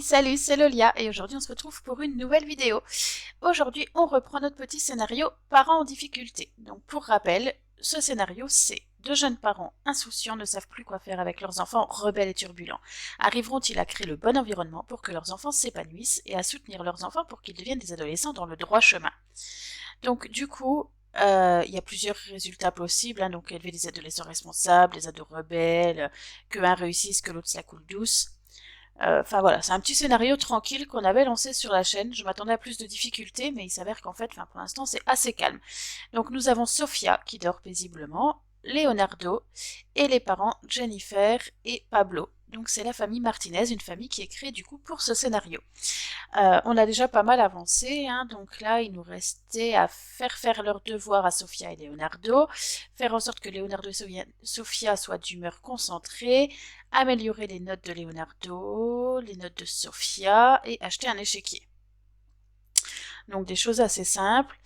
Salut, c'est Lolia et aujourd'hui on se retrouve pour une nouvelle vidéo. Aujourd'hui on reprend notre petit scénario parents en difficulté. Donc pour rappel, ce scénario c'est deux jeunes parents insouciants ne savent plus quoi faire avec leurs enfants rebelles et turbulents. Arriveront-ils à créer le bon environnement pour que leurs enfants s'épanouissent et à soutenir leurs enfants pour qu'ils deviennent des adolescents dans le droit chemin? Donc du coup, il y a plusieurs résultats possibles, hein, donc élever des adolescents responsables, des ados rebelles, que un réussisse, que l'autre se la coule douce. Enfin voilà, c'est un petit scénario tranquille qu'on avait lancé sur la chaîne. Je m'attendais à plus de difficultés, mais il s'avère qu'en fait, pour l'instant, c'est assez calme. Donc nous avons Sofia qui dort paisiblement, Leonardo et les parents Jennifer et Pablo. Donc c'est la famille Martinez, une famille qui est créée du coup pour ce scénario. On a déjà pas mal avancé, hein, donc là il nous restait à faire leurs devoirs à Sofia et Leonardo, faire en sorte que Leonardo et Sofia soient d'humeur concentrée, améliorer les notes de Leonardo, les notes de Sofia et acheter un échiquier. Donc des choses assez simples.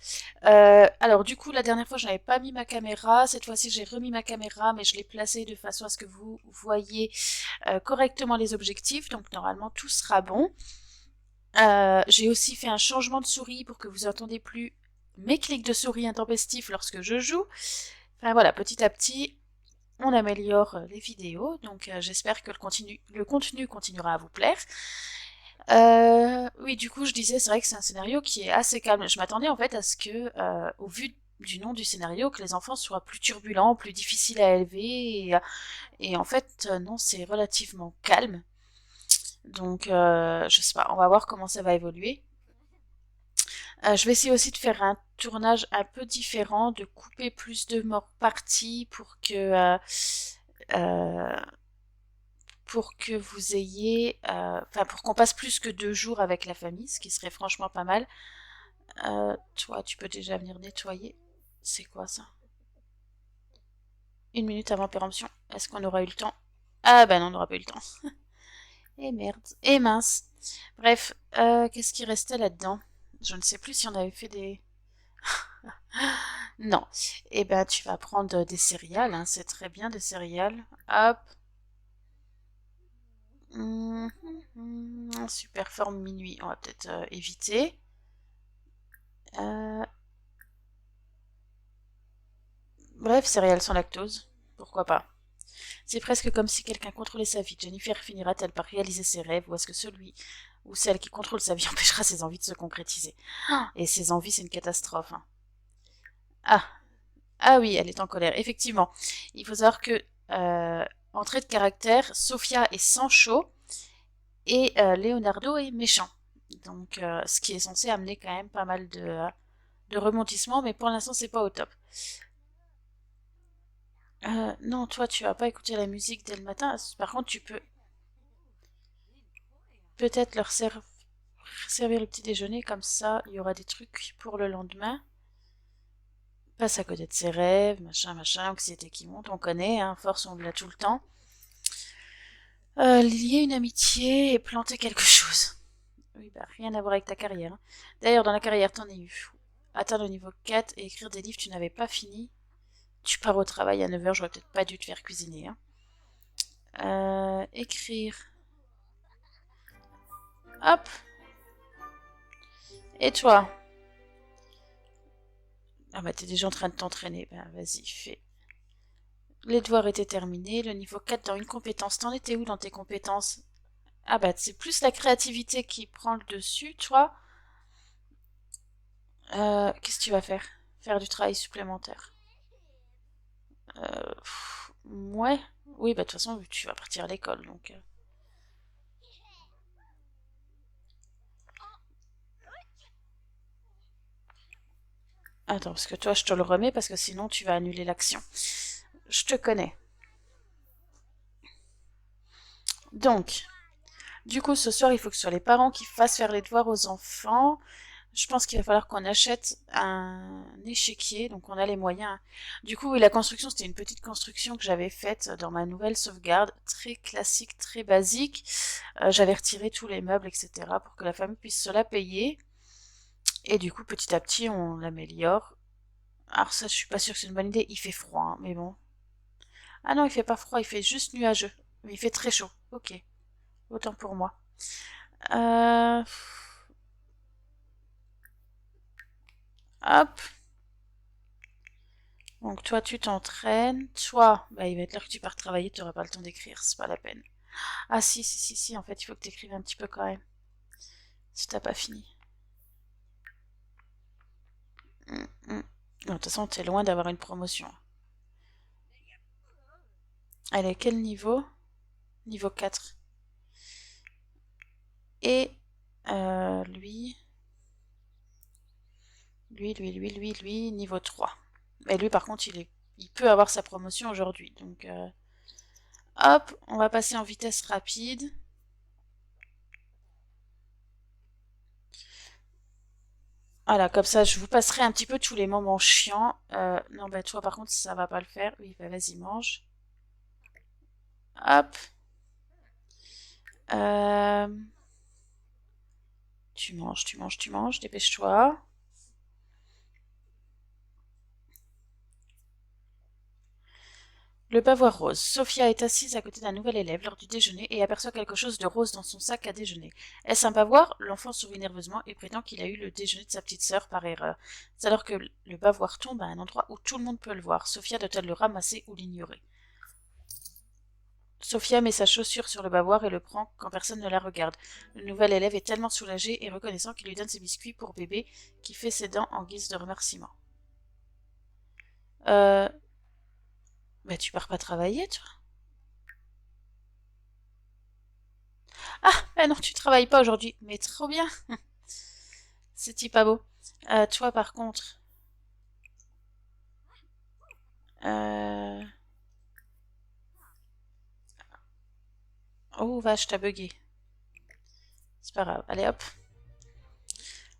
Alors du coup, la dernière fois, je n'avais pas mis ma caméra. Cette fois-ci, j'ai remis ma caméra, mais je l'ai placée de façon à ce que vous voyez correctement les objectifs. Donc normalement, tout sera bon. J'ai aussi fait un changement de souris pour que vous n'entendez plus mes clics de souris intempestifs lorsque je joue. Enfin voilà, petit à petit, on améliore les vidéos. Donc j'espère que le contenu continuera à vous plaire. Oui, du coup, je disais, c'est vrai que c'est un scénario qui est assez calme. Je m'attendais en fait à ce que, au vu du nom du scénario, que les enfants soient plus turbulents, plus difficiles à élever. Et en fait, non, c'est relativement calme. Donc, je sais pas, on va voir comment ça va évoluer. Je vais essayer aussi de faire un tournage un peu différent, de couper plus de parties euh, pour que vous ayez, enfin pour qu'on passe plus que 2 jours avec la famille, ce qui serait franchement pas mal. Toi, tu peux déjà venir nettoyer. C'est quoi ça? 1 minute avant péremption. Est-ce qu'on aura eu le temps? Ah ben non, on n'aura pas eu le temps. Et merde. Et mince. Bref, qu'est-ce qui restait là-dedans? Je ne sais plus si on avait fait des... Non. Eh ben, tu vas prendre des céréales, hein, c'est très bien des céréales. Hop. Super forme minuit, on va peut-être éviter. Euh, Bref, céréales sans lactose, pourquoi pas. C'est presque comme si quelqu'un contrôlait sa vie. Jennifer finira-t-elle par réaliser ses rêves ou est-ce que celui ou celle qui contrôle sa vie empêchera ses envies de se concrétiser? Et ses envies, c'est une catastrophe, hein. Ah, ah oui, elle est en colère. Effectivement, il faut savoir que en trait de caractère, Sophia est sans chaud et Leonardo est méchant. Donc, ce qui est censé amener quand même pas mal de rebondissements, mais pour l'instant, c'est pas au top. Non, toi, tu vas pas écouter la musique dès le matin. Par contre, tu peux peut-être leur servir le petit déjeuner, comme ça, il y aura des trucs pour le lendemain. Passe à côté de ses rêves, machin, machin, anxiété qui monte, on connaît, hein, force, on l'a tout le temps. Lier une amitié et planter quelque chose. Oui, bah, rien à voir avec ta carrière, hein. D'ailleurs, dans la carrière, t'en es eu. Atteindre le niveau 4 et écrire des livres, tu n'avais pas fini. Tu pars au travail à 9h, j'aurais peut-être pas dû te faire cuisiner, hein. Écrire. Hop. Et toi? Ah bah t'es déjà en train de t'entraîner. Bah vas-y, fais. Les devoirs étaient terminés. Le niveau 4 dans une compétence. T'en étais où dans tes compétences? Ah bah c'est plus la créativité qui prend le dessus, toi. Qu'est-ce que tu vas faire? Faire du travail supplémentaire. Ouais. Oui, bah de toute façon, tu vas partir à l'école, donc... Attends, parce que toi, je te le remets, parce que sinon, tu vas annuler l'action. Je te connais. Donc, du coup, ce soir, il faut que ce soit les parents qui fassent faire les devoirs aux enfants. Je pense qu'il va falloir qu'on achète un échiquier, donc on a les moyens. Du coup, oui, la construction, c'était une petite construction que j'avais faite dans ma nouvelle sauvegarde, très classique, très basique. J'avais retiré tous les meubles, etc., pour que la famille puisse se la payer. Et du coup, petit à petit, on l'améliore. Alors ça, je suis pas sûre que c'est une bonne idée. Il fait froid, hein, mais bon. Ah non, il fait pas froid, il fait juste nuageux. Mais il fait très chaud. Ok, autant pour moi. Euh, Hop. Donc toi, tu t'entraînes. Toi, bah, il va être l'heure que tu pars travailler, tu n'auras pas le temps d'écrire, c'est pas la peine. Ah si, en fait, il faut que tu écrives un petit peu quand même. Si t'as pas fini. Non, de toute façon, t'es loin d'avoir une promotion. Elle est quel niveau? Niveau 4. Et lui, niveau 3. Et lui, par contre, il peut avoir sa promotion aujourd'hui. Donc, hop, on va passer en vitesse rapide. Voilà, comme ça, je vous passerai un petit peu tous les moments chiants. Non, bah toi, par contre, ça va pas le faire. Oui, bah vas-y, mange. Hop. Euh, tu manges, dépêche-toi. Le bavoir rose. Sophia est assise à côté d'un nouvel élève lors du déjeuner et aperçoit quelque chose de rose dans son sac à déjeuner. Est-ce un bavoir? L'enfant sourit nerveusement et prétend qu'il a eu le déjeuner de sa petite sœur par erreur. C'est alors que le bavoir tombe à un endroit où tout le monde peut le voir. Sophia doit-elle le ramasser ou l'ignorer? Sophia met sa chaussure sur le bavoir et le prend quand personne ne la regarde. Le nouvel élève est tellement soulagé et reconnaissant qu'il lui donne ses biscuits pour bébé, qui fait ses dents en guise de remerciement. Euh... Bah tu pars pas travailler, toi? Ah, bah non, tu travailles pas aujourd'hui. Mais trop bien, c'est pas beau. Toi, par contre... Euh... Oh, vache, t'as bugué. C'est pas grave. Allez, hop.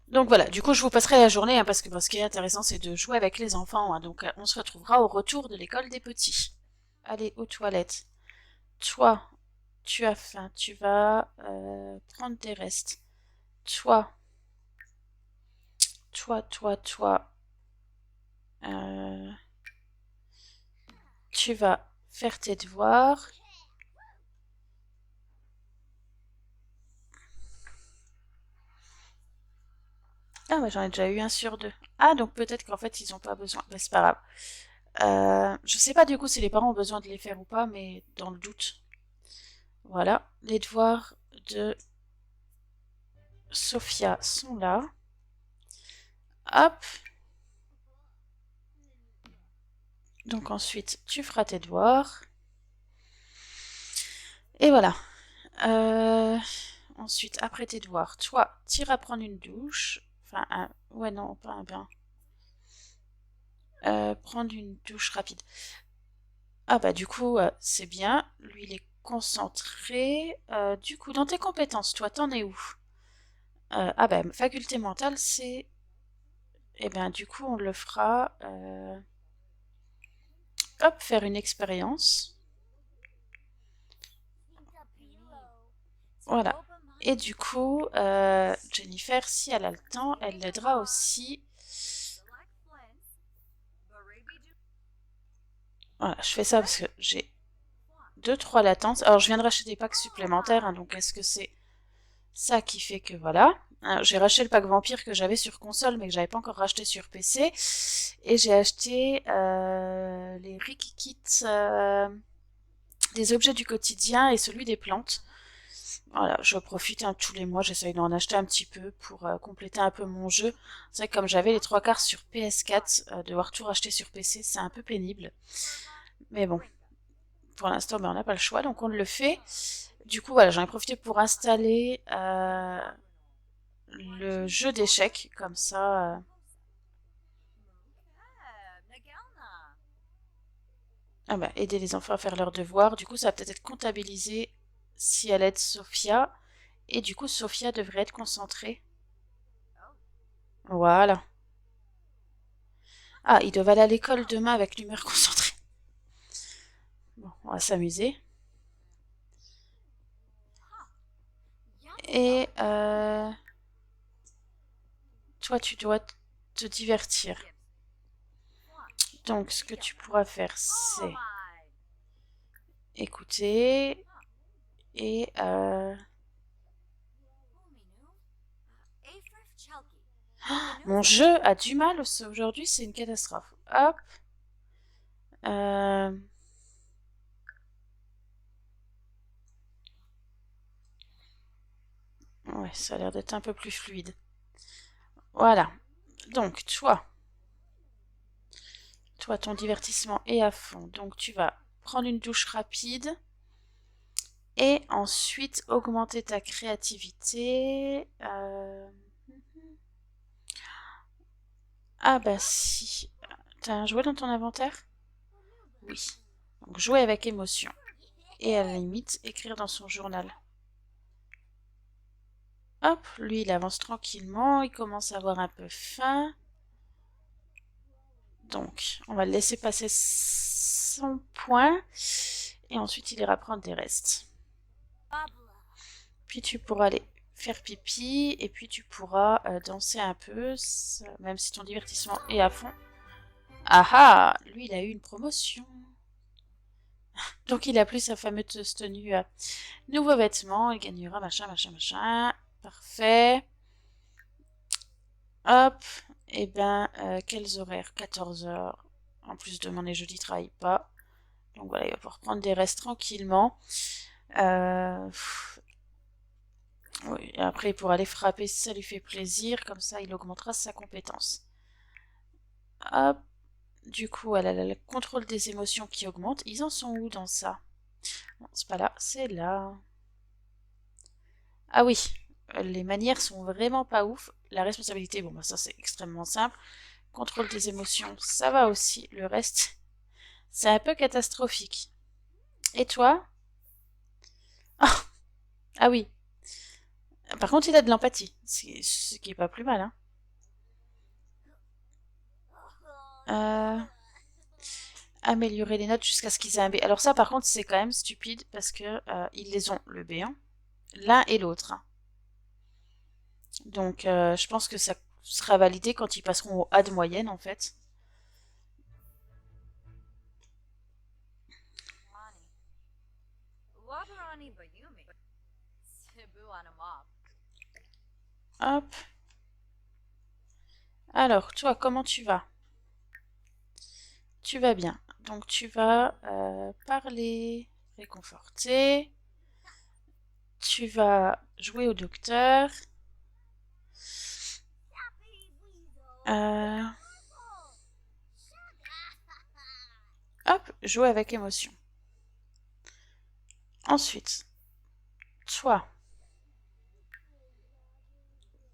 Donc voilà, du coup, je vous passerai la journée, hein, parce que ce qui est intéressant, c'est de jouer avec les enfants. Hein, donc, on se retrouvera au retour de l'école des petits. Allez, aux toilettes. Toi, tu as faim, tu vas prendre des restes. Toi, toi, euh, tu vas faire tes devoirs. Ah, bah j'en ai déjà eu un sur deux. Ah, donc peut-être qu'en fait, ils ont pas besoin. Bah, c'est pas grave. Je sais pas du coup si les parents ont besoin de les faire ou pas, mais dans le doute. Voilà, les devoirs de Sophia sont là. Hop. Donc ensuite, tu feras tes devoirs. Et voilà. Euh, Ensuite, après tes devoirs, toi, t'iras prendre une douche. Enfin, ouais, non, pas un bain. Prendre une douche rapide. Ah bah du coup, c'est bien. Lui, il est concentré. Du coup, dans tes compétences, toi, t'en es où? Ah bah, faculté mentale, c'est... Eh ben, du coup, on le fera... Hop, faire une expérience. Voilà. Et du coup, Jennifer, si elle a le temps, elle l'aidera aussi. Voilà, je fais ça parce que j'ai 2-3 latences. Alors, je viens de racheter des packs supplémentaires, hein, donc est-ce que c'est ça qui fait que voilà. Hein, j'ai racheté le pack vampire que j'avais sur console, mais que j'avais pas encore racheté sur PC. Et j'ai acheté les Rikikits des objets du quotidien et celui des plantes. Voilà, je profite hein, tous les mois, j'essaye d'en acheter un petit peu pour compléter un peu mon jeu. C'est vrai que comme j'avais les trois quarts sur PS4, devoir tout racheter sur PC, c'est un peu pénible. Mais bon, pour l'instant, ben, on n'a pas le choix, donc on le fait. Du coup, voilà, j'en ai profité pour installer le jeu d'échecs, comme ça. Ah bah, aider les enfants à faire leurs devoirs. Du coup, ça va peut-être être comptabilisé si elle aide Sophia. Et du coup, Sophia devrait être concentrée. Voilà. Ah, ils doivent aller à l'école demain avec l'humeur concentrée. Bon, on va s'amuser. Et toi, tu dois te divertir. Donc, ce que tu pourras faire, c'est écouter et Mon jeu a du mal aujourd'hui, c'est une catastrophe. Hop. Euh, Ouais, ça a l'air d'être un peu plus fluide. Voilà. Donc, toi, ton divertissement est à fond. Donc, tu vas prendre une douche rapide et ensuite augmenter ta créativité. Ah bah si. T'as un jouet dans ton inventaire? Oui. Donc, jouer avec émotion. Et à la limite, écrire dans son journal. Hop, lui, il avance tranquillement. Il commence à avoir un peu faim. Donc, on va le laisser passer son point. Et ensuite, il ira prendre des restes. Puis tu pourras aller faire pipi. Et puis tu pourras danser un peu. Même si ton divertissement est à fond. Ah ah, lui, il a eu une promotion. Donc, il a plus sa fameuse tenue. Nouveaux vêtements. Il gagnera machin, machin, machin. Parfait. Hop. Et ben, quels horaires? 14 heures. En plus, demain et jeudi, travaille pas. Donc voilà, il va pouvoir prendre des restes tranquillement. Oui, et après, il pourra aller frapper si ça lui fait plaisir. Comme ça, il augmentera sa compétence. Hop. Du coup, elle a le contrôle des émotions qui augmente. Ils en sont où dans ça? Non, c'est pas là, c'est là. Ah oui, les manières sont vraiment pas ouf. La responsabilité, bon, bah ça c'est extrêmement simple. Contrôle des émotions, ça va aussi. Le reste, c'est un peu catastrophique. Et toi? Ah oui. Par contre, il a de l'empathie, ce qui est pas plus mal, hein. Euh, Améliorer les notes jusqu'à ce qu'ils aient un B. Alors ça, par contre, c'est quand même stupide parce que ils les ont le B1, l'un et l'autre, hein. Donc, je pense que ça sera validé quand ils passeront au A de moyenne, en fait. Hop. Alors, toi, comment tu vas? Tu vas bien. Donc, tu vas parler, réconforter. Tu vas jouer au docteur. Euh, Hop, jouer avec émotion. Ensuite, toi.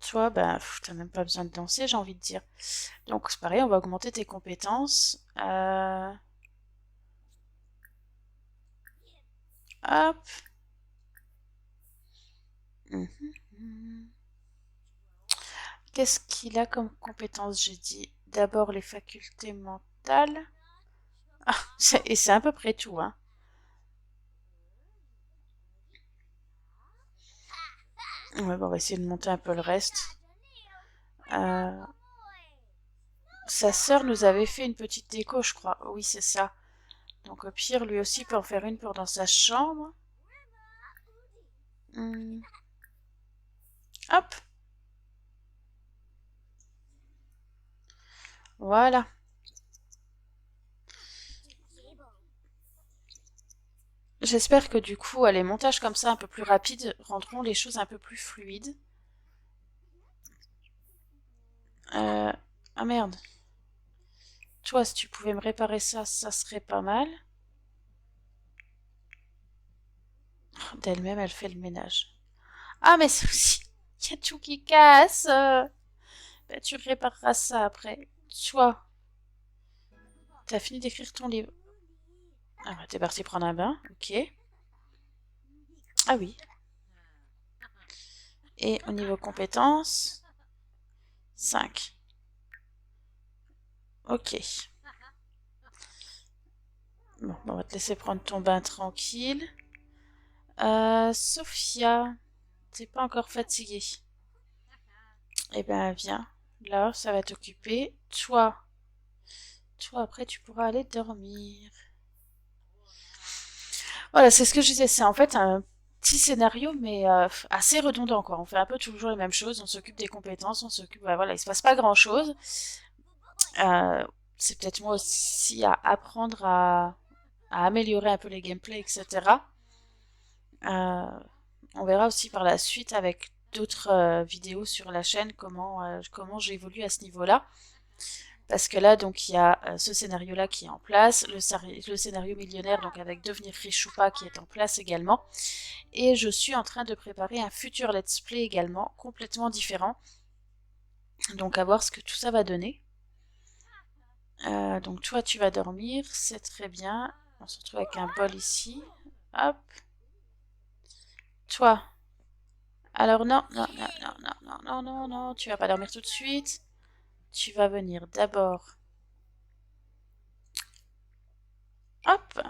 Toi, bah, t'as même pas besoin de danser, j'ai envie de dire. Donc, c'est pareil, on va augmenter tes compétences. Hop. Mhm. Qu'est-ce qu'il a comme compétences? J'ai dit d'abord les facultés mentales. Ah, et c'est à peu près tout, hein. Ouais, bon, on va essayer de monter un peu le reste. Euh, Sa sœur nous avait fait une petite déco, je crois. Oui, c'est ça. Donc au pire, lui aussi peut en faire une pour dans sa chambre. Hmm. Hop, voilà. J'espère que du coup, les montages comme ça un peu plus rapides rendront les choses un peu plus fluides. Ah merde. Toi, si tu pouvais me réparer ça, ça serait pas mal. D'elle-même, elle fait le ménage. Ah, mais c'est aussi, il y a tout qui casse. Bah, tu répareras ça après. Toi, t'as fini d'écrire ton livre. Ah, bah, t'es parti prendre un bain, ok. Ah oui. Et au niveau compétences, 5. Ok. Bon, on va te laisser prendre ton bain tranquille. Sophia, t'es pas encore fatiguée. Eh ben, viens. Là, ça va t'occuper. Toi, après, tu pourras aller dormir. Voilà, c'est ce que je disais. C'est en fait petit scénario, mais assez redondant, quoi. On fait un peu toujours les mêmes choses, on s'occupe des compétences, on s'occupe, bah, voilà, il se passe pas grand-chose. Euh, c'est peut-être moi aussi à apprendre à améliorer un peu les gameplays, etc. Euh, on verra aussi par la suite avec d'autres vidéos sur la chaîne comment j'évolue à ce niveau-là. Parce que là, donc, il y a ce scénario-là qui est en place, le scénario millionnaire, donc avec devenir riche ou pas, qui est en place également. Et je suis en train de préparer un futur let's play également, complètement différent. Donc, à voir ce que tout ça va donner. Donc, toi, tu vas dormir, c'est très bien. On se retrouve avec un bol ici. Hop. Toi. Alors, non, non, non, non, non, non, non, non, non, tu vas pas dormir tout de suite. Tu vas venir d'abord. Hop.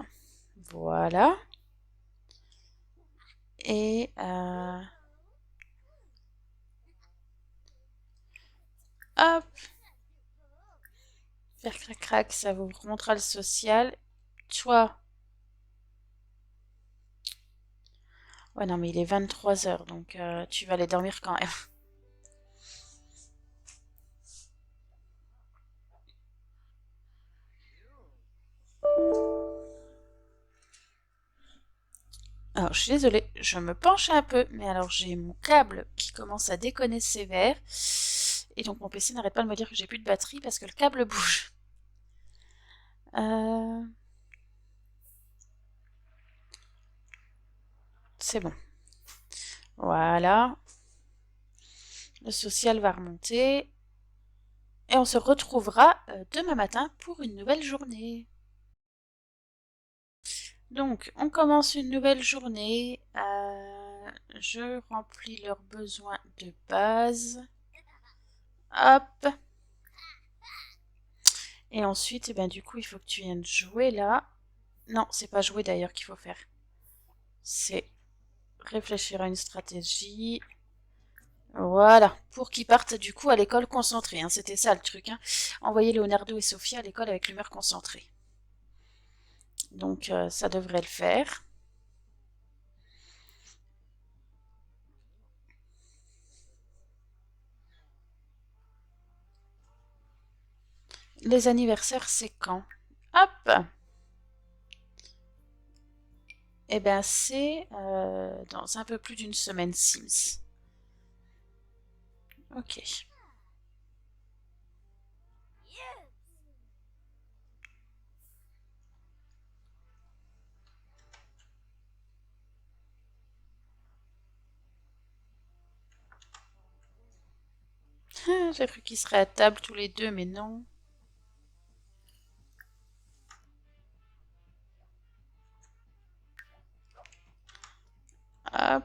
Voilà. Et hop, faire crac crac, ça vous remontera le social. Toi, ouais non mais il est 23 h donc tu vas aller dormir quand même. Alors je suis désolée, je me penche un peu, mais alors j'ai mon câble qui commence à déconner sévère. Et donc mon PC n'arrête pas de me dire que j'ai plus de batterie parce que le câble bouge. Euh, c'est bon. Voilà. Le social va remonter. Et on se retrouvera demain matin pour une nouvelle journée. Donc, on commence une nouvelle journée. Je remplis leurs besoins de base. Hop. Et ensuite, eh ben, du coup, il faut que tu viennes jouer là. Non, c'est pas jouer d'ailleurs qu'il faut faire. C'est réfléchir à une stratégie. Voilà, pour qu'ils partent du coup à l'école concentrée, hein. C'était ça le truc, hein. Envoyer Leonardo et Sophia à l'école avec l'humeur concentrée. Donc ça devrait le faire. Les anniversaires, c'est quand? Hop. Eh bien, c'est dans un peu plus d'une semaine Sims. Ok. Ah, j'ai cru qu'ils seraient à table tous les deux, mais non. Hop.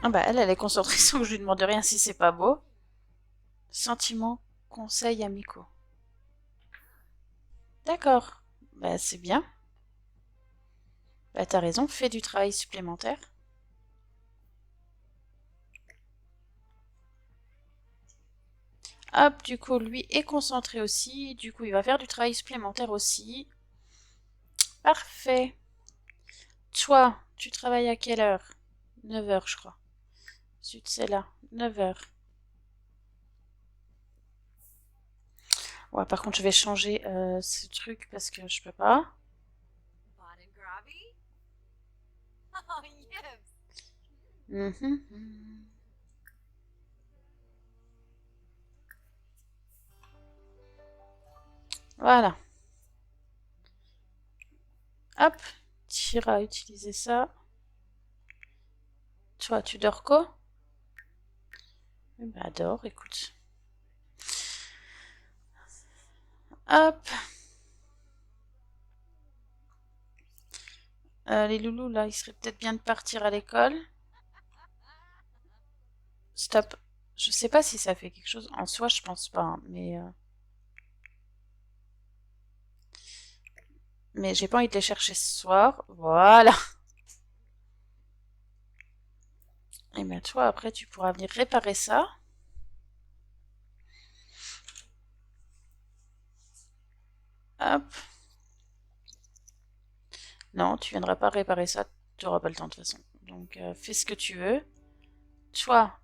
Ah bah elle est concentrée sans que je lui demande rien si c'est pas beau. Sentiments, conseils amicaux. D'accord. Bah c'est bien. Bah t'as raison, fais du travail supplémentaire. Hop, du coup, lui est concentré aussi. Du coup, il va faire du travail supplémentaire aussi. Parfait. Toi, tu travailles à quelle heure? 9 h, je crois. Zut, c'est là. 9 h. Ouais, par contre, je vais changer ce truc parce que je peux pas. Mhm. Voilà. Hop, tu iras utiliser ça. Toi, tu dors quoi? Bah, dors, écoute. Hop. Les loulous, là, il serait peut-être bien de partir à l'école. Stop. Je sais pas si ça fait quelque chose. En soi, je pense pas, hein, Mais j'ai pas envie de les chercher ce soir. Voilà. Et bien toi, après, tu pourras venir réparer ça. Hop. Non, tu viendras pas réparer ça. Tu n'auras pas le temps de toute façon. Donc, fais ce que tu veux. Toi,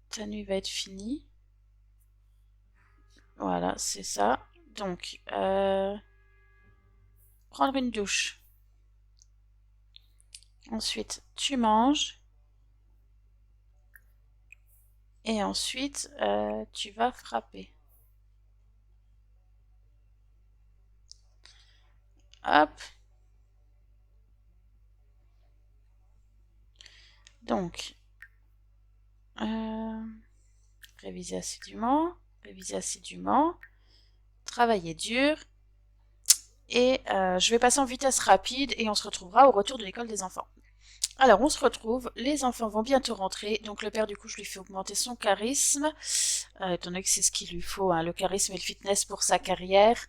ta nuit va être finie. Voilà, c'est ça. Donc, prendre une douche. Ensuite, tu manges. Et ensuite, tu vas frapper. Hop. Donc, euh, réviser assidûment, réviser assidûment, travailler dur. Et je vais passer en vitesse rapide et on se retrouvera au retour de l'école des enfants. Alors, on se retrouve, les enfants vont bientôt rentrer, donc le père, du coup, je lui fais augmenter son charisme, étant donné que c'est ce qu'il lui faut, hein, le charisme et le fitness pour sa carrière.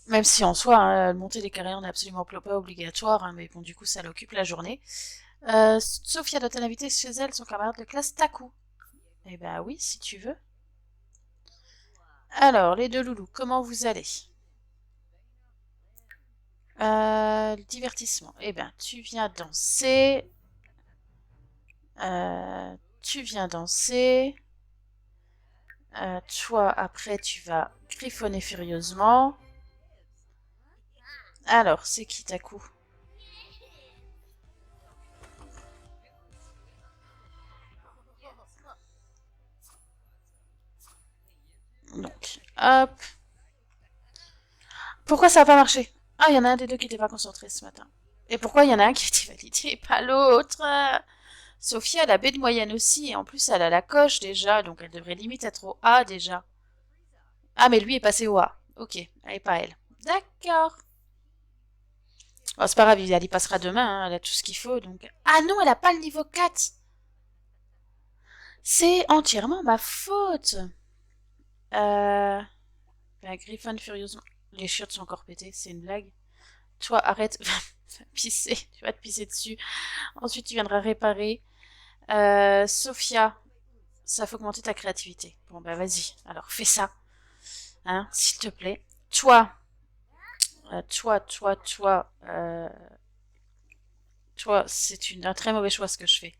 Même si en soi, hein, monter des carrières n'est absolument pas obligatoire, hein, mais bon, du coup, ça l'occupe la journée. Sophia doit-elle inviter chez elle son camarade de classe Taku? Eh ben oui, si tu veux. Alors, les deux loulous, comment vous allez? Le divertissement. Eh ben, tu viens danser. Tu viens danser. Toi, après, tu vas griffonner furieusement. Alors, c'est qui Taku? Donc, hop. Pourquoi ça n'a pas marché? Ah, il y en a un des deux qui n'était pas concentré ce matin. Et pourquoi il y en a un qui a été validé et pas l'autre? Sophia, elle a B de moyenne aussi, et en plus, elle a la coche déjà, donc elle devrait limite être au A déjà. Ah, mais lui est passé au A. Ok, elle est pas elle. D'accord. Oh, c'est pas grave, elle y passera demain, hein, elle a tout ce qu'il faut, donc... Ah non, elle a pas le niveau 4. C'est entièrement ma faute. Euh... Ben, griffonne furieusement. Les chiottes sont encore pétées, c'est une blague. Toi, arrête, va pisser, tu vas te pisser dessus. Ensuite, tu viendras réparer. Sophia, ça faut augmenter ta créativité. Bon, bah vas-y, alors fais ça, hein, s'il te plaît. Toi, c'est un très mauvais choix ce que je fais.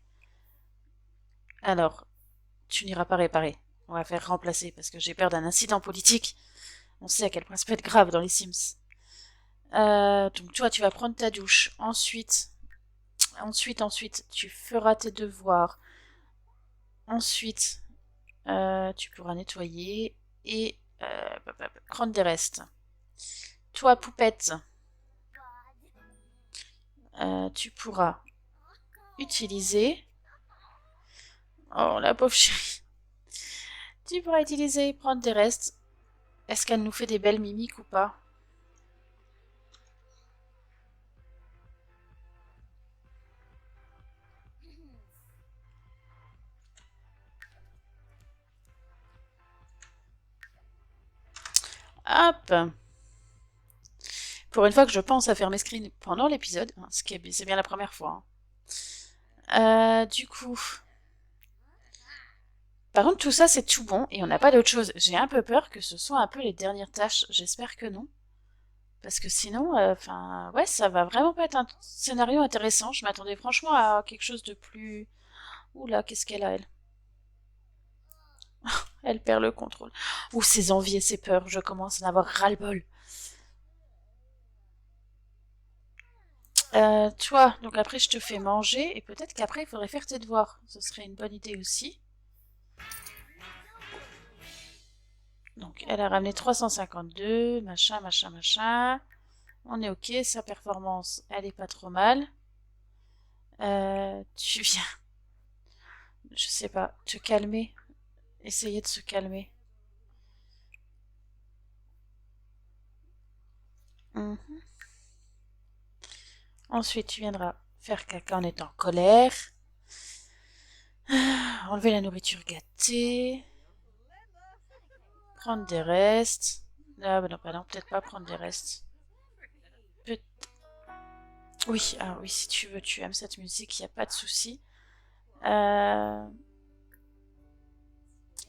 Alors, tu n'iras pas réparer. On va faire remplacer parce que j'ai peur d'un incident politique. On sait à quel point ça peut être grave dans les Sims. Donc toi, tu vas prendre ta douche. Ensuite, tu feras tes devoirs. Ensuite, tu pourras nettoyer et prendre des restes. Toi, poupette, tu pourras utiliser... Oh, la pauvre chérie. Tu pourras utiliser et prendre des restes. Est-ce qu'elle nous fait des belles mimiques ou pas? Hop. Pour une fois que je pense à faire mes screens pendant l'épisode, hein, c'est bien la première fois, hein. Du coup, par contre, tout ça c'est tout bon et on n'a pas d'autre chose. J'ai un peu peur que ce soit un peu les dernières tâches. J'espère que non. Parce que sinon, enfin, ouais, ça va vraiment pas être un scénario intéressant. Je m'attendais franchement à quelque chose de plus... Oula, qu'est-ce qu'elle a, elle? Elle perd le contrôle. Ouh, ses envies et ses peurs, je commence à en avoir ras-le-bol. Toi, donc après je te fais manger et peut-être qu'après il faudrait faire tes devoirs. Ce serait une bonne idée aussi. Donc elle a ramené 352, machin, machin, machin. On est ok, sa performance, elle est pas trop mal. Tu viens, je sais pas, te calmer. Essayer de se calmer. Mhm. Ensuite, tu viendras faire caca en étant en colère. Enlever la nourriture gâtée. Prendre des restes. Ah, bah non, peut-être pas prendre des restes. peut... Oui, ah oui, si tu veux, tu aimes cette musique, il n'y a pas de souci.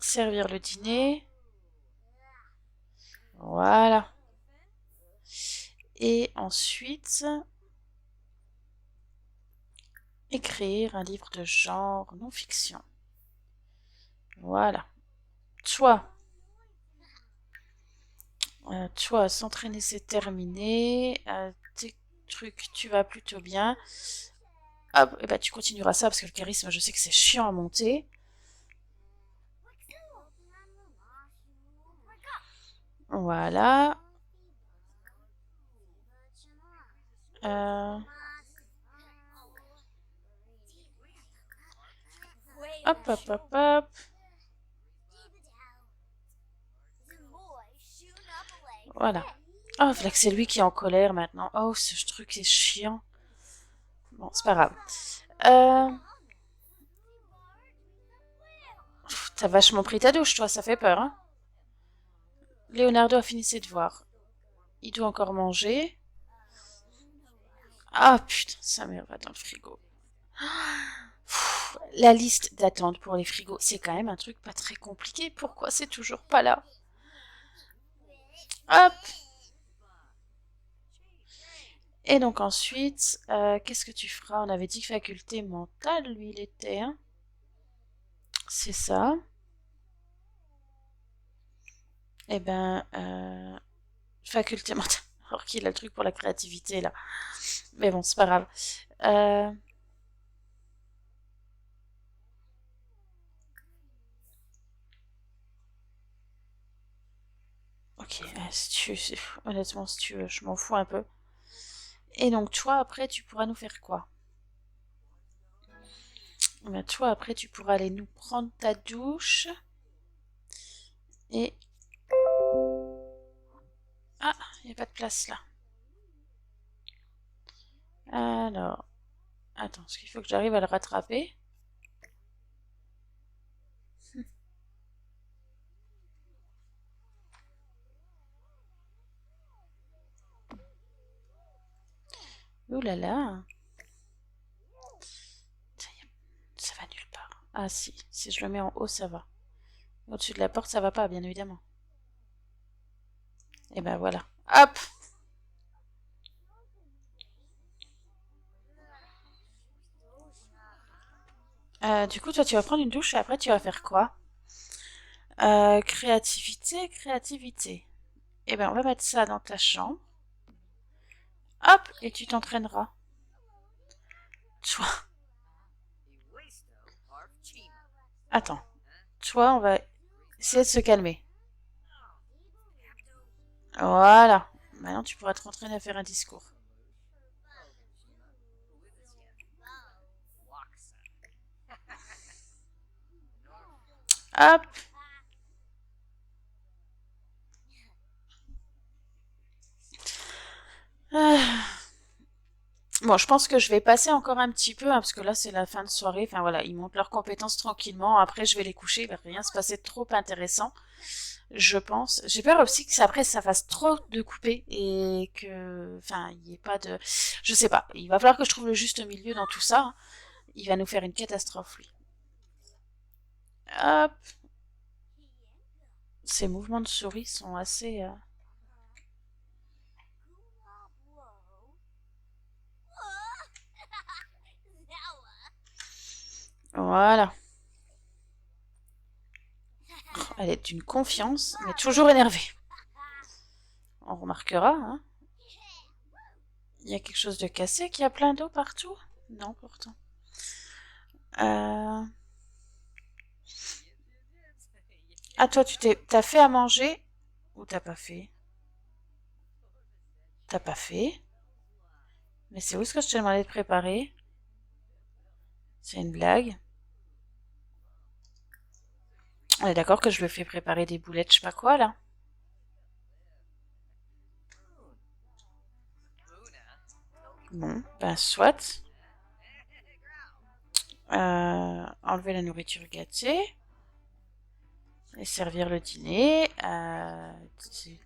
Servir le dîner. Voilà. Et ensuite, écrire un livre de genre non-fiction. Voilà. Toi, s'entraîner c'est terminé. Tes trucs, tu vas plutôt bien. Hop, et bah tu continueras ça parce que le charisme, je sais que c'est chiant à monter. Voilà. Euh, hop, hop, hop, hop. Voilà. Oh, voilà que c'est lui qui est en colère maintenant. Oh, ce truc est chiant. Bon, c'est pas grave. Euh, T'as vachement pris ta douche, toi, ça fait peur, hein? Leonardo a fini ses devoirs. Il doit encore manger. Ah, putain, sa mère va dans le frigo. La liste d'attente pour les frigos, c'est quand même un truc pas très compliqué. Pourquoi c'est toujours pas là? Hop! Et donc ensuite, qu'est-ce que tu feras? On avait dit que faculté mentale, lui, il était, hein? C'est ça. Eh ben, faculté mentale. Alors qu'il a le truc pour la créativité, là. Mais bon, c'est pas grave. Euh, ok, honnêtement, si tu veux, je m'en fous un peu. Et donc, toi, après, tu pourras nous faire quoi? Eh ben, toi, après, tu pourras aller nous prendre ta douche. Et... Ah, il n'y a pas de place là. Alors, attends, parce qu'il faut que j'arrive à le rattraper. Ouh là là, ça va nulle part. Ah si je le mets en haut, ça va. Au-dessus de la porte, ça va pas, bien évidemment. Et ben voilà. Hop! Du coup, toi, tu vas prendre une douche et après, tu vas faire quoi? Créativité, créativité. Eh ben, on va mettre ça dans ta chambre. Hop! Et tu t'entraîneras. Toi, attends. Toi, on va essayer de se calmer. Voilà. Maintenant, tu pourras te entraîner à faire un discours. Hop! Ah. Bon, je pense que je vais passer encore un petit peu, hein, parce que là, c'est la fin de soirée. Enfin, voilà, ils montent leurs compétences tranquillement. Après, je vais les coucher. Il va rien se passer de trop intéressant, je pense. J'ai peur aussi que après, ça fasse trop de couper et que, enfin, il n'y ait pas de... Je sais pas. Il va falloir que je trouve le juste milieu dans tout ça. Il va nous faire une catastrophe, lui. Hop. Ces mouvements de souris sont assez... Voilà. Elle est d'une confiance, mais toujours énervée. On remarquera, hein. Il y a quelque chose de cassé, qu'il y a plein d'eau partout? Non, pourtant. Euh... Ah, toi, t'as fait à manger ou t'as pas fait? T'as pas fait? Mais c'est où ce que je t'ai demandé de préparer? C'est une blague. On est d'accord que je lui fais préparer des boulettes, je sais pas quoi, là? Bon, ben soit. Enlever la nourriture gâtée. Et servir le dîner.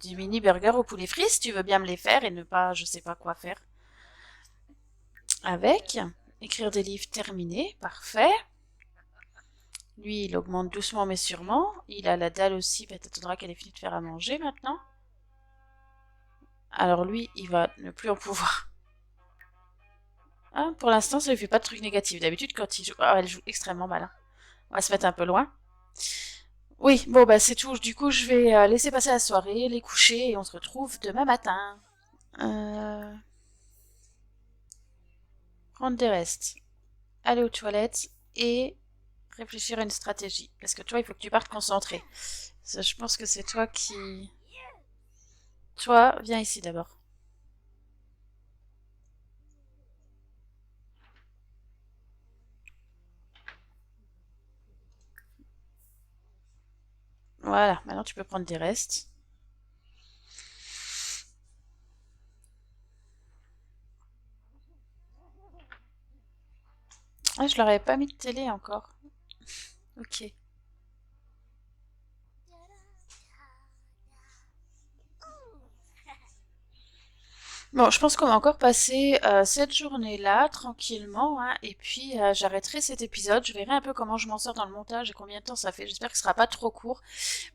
Des mini burgers au poulet frit, si tu veux bien me les faire et ne pas, je sais pas quoi faire avec. Écrire des livres terminé, parfait. Lui, il augmente doucement mais sûrement. Il a la dalle aussi, bah, t'attendras qu'elle ait fini de faire à manger maintenant. Alors lui, il va ne plus en pouvoir. Ah, pour l'instant, ça lui fait pas de trucs négatifs. D'habitude, quand il joue... Ah, elle joue extrêmement mal, hein. On va se mettre un peu loin. Oui, bon, bah c'est tout. Du coup, je vais laisser passer la soirée, les coucher, et on se retrouve demain matin. Euh... Prendre des restes, aller aux toilettes et réfléchir à une stratégie. Parce que toi, il faut que tu partes concentré. Ça, je pense que c'est toi qui... Toi, viens ici d'abord. Voilà, maintenant tu peux prendre des restes. Ah, je leur avais pas mis de télé encore. Ok. Bon, je pense qu'on va encore passer cette journée-là tranquillement, hein, et puis j'arrêterai cet épisode. Je verrai un peu comment je m'en sors dans le montage et combien de temps ça fait. J'espère que ce sera pas trop court.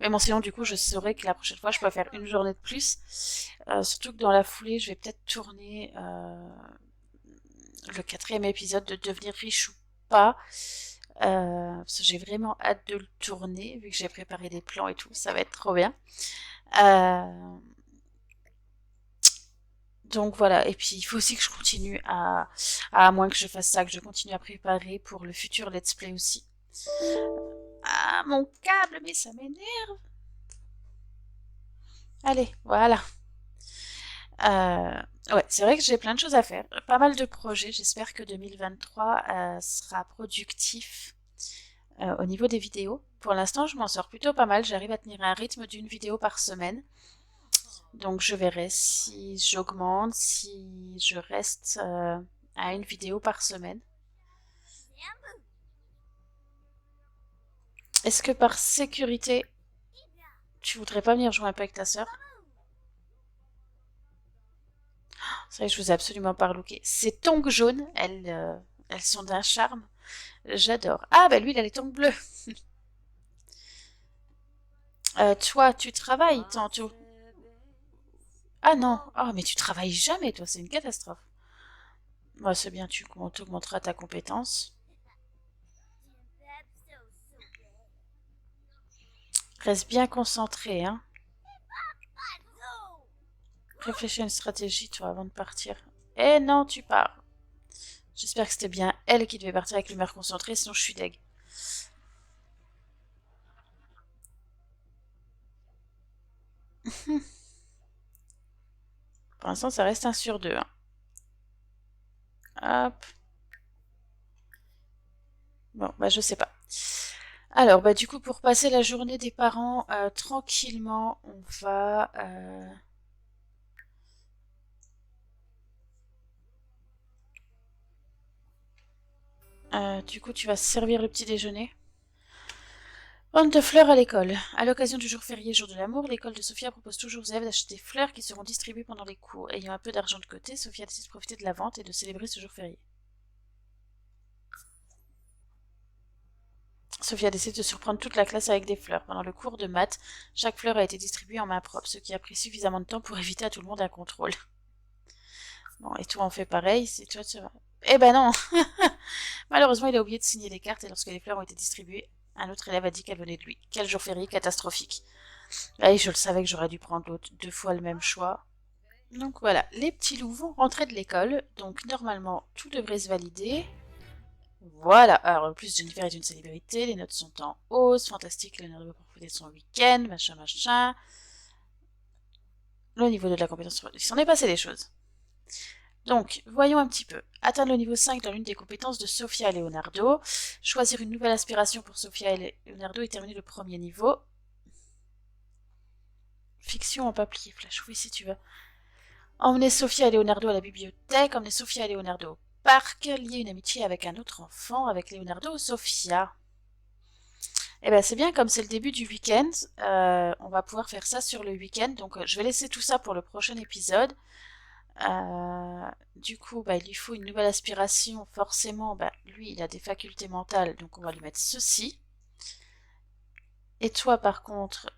Mais bon, sinon du coup, je saurai que la prochaine fois, je peux faire une journée de plus. Surtout que dans la foulée, je vais peut-être tourner le quatrième épisode de Devenir riche ou pas. Parce que j'ai vraiment hâte de le tourner, vu que j'ai préparé des plans et tout. Ça va être trop bien. Euh, Donc voilà, et puis il faut aussi que je continue à moins que je fasse ça, que je continue à préparer pour le futur let's play aussi. Ah, mon câble, mais ça m'énerve. Allez, voilà. Euh, ouais, c'est vrai que j'ai plein de choses à faire, pas mal de projets. J'espère que 2023 sera productif au niveau des vidéos. Pour l'instant, je m'en sors plutôt pas mal. J'arrive à tenir un rythme d'une vidéo par semaine. Donc je verrai si j'augmente, si je reste à une vidéo par semaine. Est-ce que par sécurité, tu voudrais pas venir jouer un peu avec ta sœur? C'est vrai que je vous ai absolument pas relooké. Ces tongs jaunes, elles sont d'un charme. J'adore. Ah, bah lui, il a les tongs bleus. Toi, tu travailles tantôt. Ah non. Ah, mais tu travailles jamais, toi, c'est une catastrophe. Moi, c'est bien, tu augmenteras ta compétence. Reste bien concentré, hein. Réfléchis à une stratégie, toi, avant de partir. Eh non, tu pars. J'espère que c'était bien elle qui devait partir avec l'humeur concentrée, sinon je suis deg. Pour l'instant, ça reste un sur deux, hein. Hop. Bon, bah je sais pas. Alors, bah du coup, pour passer la journée des parents tranquillement, on va... du coup, tu vas servir le petit déjeuner. Vente de fleurs à l'école. À l'occasion du jour férié, jour de l'amour, l'école de Sophia propose toujours aux élèves d'acheter des fleurs qui seront distribuées pendant les cours. Ayant un peu d'argent de côté, Sophia décide de profiter de la vente et de célébrer ce jour férié. Sophia décide de surprendre toute la classe avec des fleurs. Pendant le cours de maths, chaque fleur a été distribuée en main propre, ce qui a pris suffisamment de temps pour éviter à tout le monde un contrôle. Bon, et toi, on fait pareil, c'est toi, tu vas... Eh ben non. Malheureusement, il a oublié de signer les cartes et lorsque les fleurs ont été distribuées, un autre élève a dit qu'elles venaient de lui. Quel jour férié catastrophique. Ah, je le savais que j'aurais dû prendre l'autre deux fois le même choix. Donc voilà, les petits loups vont rentrer de l'école, donc normalement tout devrait se valider. Voilà, alors en plus Jennifer est une célébrité, les notes sont en hausse, fantastique, Léonard doit profiter de son week-end, machin machin. Le niveau de la compétence, il s'en est passé des choses. Donc, voyons un petit peu. Atteindre le niveau 5 dans l'une des compétences de Sofia et Leonardo. Choisir une nouvelle aspiration pour Sofia et Leonardo et terminer le premier niveau. Fiction en papier flash, oui si tu veux. Emmener Sofia et Leonardo à la bibliothèque, emmener Sofia et Leonardo au parc, lier une amitié avec un autre enfant, avec Leonardo ou Sofia. Eh ben c'est bien, comme c'est le début du week-end, on va pouvoir faire ça sur le week-end. Donc je vais laisser tout ça pour le prochain épisode. Du coup, bah, il lui faut une nouvelle aspiration. Forcément, bah, lui, il a des facultés mentales, donc on va lui mettre ceci. Et toi, par contre,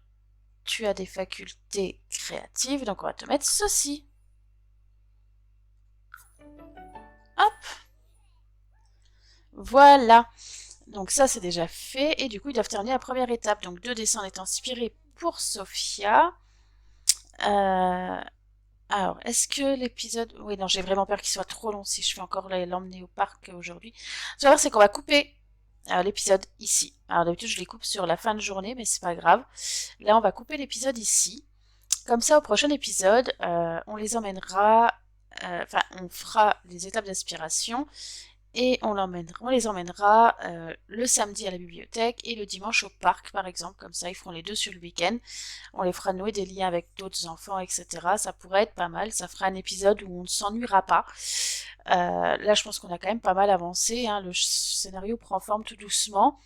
tu as des facultés créatives, donc on va te mettre ceci. Hop, voilà. Donc ça, c'est déjà fait. Et du coup, ils doivent terminer la première étape. Donc 2 dessins est inspiré pour Sophia. Euh, Alors, est-ce que l'épisode... Oui, non, j'ai vraiment peur qu'il soit trop long si je fais encore l'emmener au parc aujourd'hui. Ce qu'on va faire, c'est qu'on va couper l'épisode ici. Alors d'habitude, je les coupe sur la fin de journée, mais c'est pas grave. Là, on va couper l'épisode ici. Comme ça, au prochain épisode, on les emmènera... Enfin, on fera les étapes d'aspiration et on les emmènera le samedi à la bibliothèque et le dimanche au parc, par exemple. Comme ça, ils feront les deux sur le week-end. On les fera nouer des liens avec d'autres enfants, etc. Ça pourrait être pas mal. Ça fera un épisode où on ne s'ennuiera pas. Là, je pense qu'on a quand même pas mal avancé, hein. Le scénario prend forme tout doucement.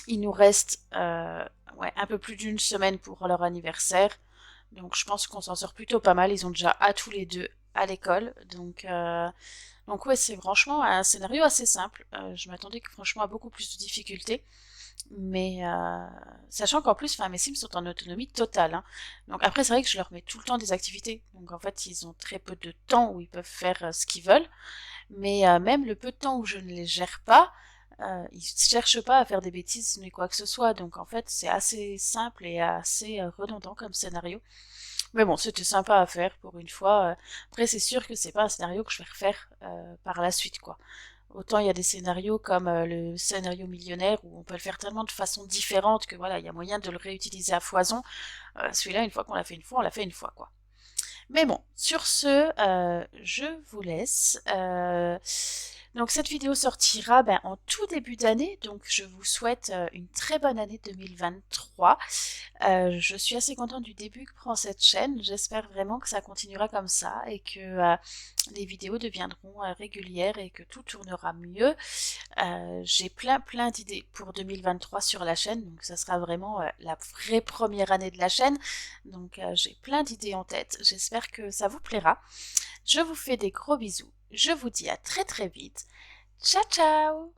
Il nous reste ouais, un peu plus d'une semaine pour leur anniversaire. Donc je pense qu'on s'en sort plutôt pas mal. Ils ont déjà à tous les deux à l'école. Donc ouais, c'est franchement un scénario assez simple. Je m'attendais franchement à beaucoup plus de difficultés. Mais sachant qu'en plus, mes Sims sont en autonomie totale, hein. Donc après, c'est vrai que je leur mets tout le temps des activités. Donc en fait, ils ont très peu de temps où ils peuvent faire ce qu'ils veulent. Mais même le peu de temps où je ne les gère pas, ils cherchent pas à faire des bêtises ni quoi que ce soit. Donc en fait, c'est assez simple et assez redondant comme scénario. Mais bon, c'était sympa à faire pour une fois. Après, c'est sûr que c'est pas un scénario que je vais refaire par la suite, quoi. Autant il y a des scénarios comme le scénario millionnaire où on peut le faire tellement de façons différentes que voilà, il y a moyen de le réutiliser à foison. Celui-là, une fois qu'on l'a fait une fois, on l'a fait une fois, quoi. Mais bon, sur ce, je vous laisse. Donc cette vidéo sortira en tout début d'année, donc je vous souhaite une très bonne année 2023. Je suis assez contente du début que prend cette chaîne. J'espère vraiment que ça continuera comme ça et que les vidéos deviendront régulières et que tout tournera mieux. J'ai plein d'idées pour 2023 sur la chaîne, donc ça sera vraiment la vraie première année de la chaîne. Donc j'ai plein d'idées en tête. J'espère que ça vous plaira. Je vous fais des gros bisous. Je vous dis à très vite. Ciao ciao!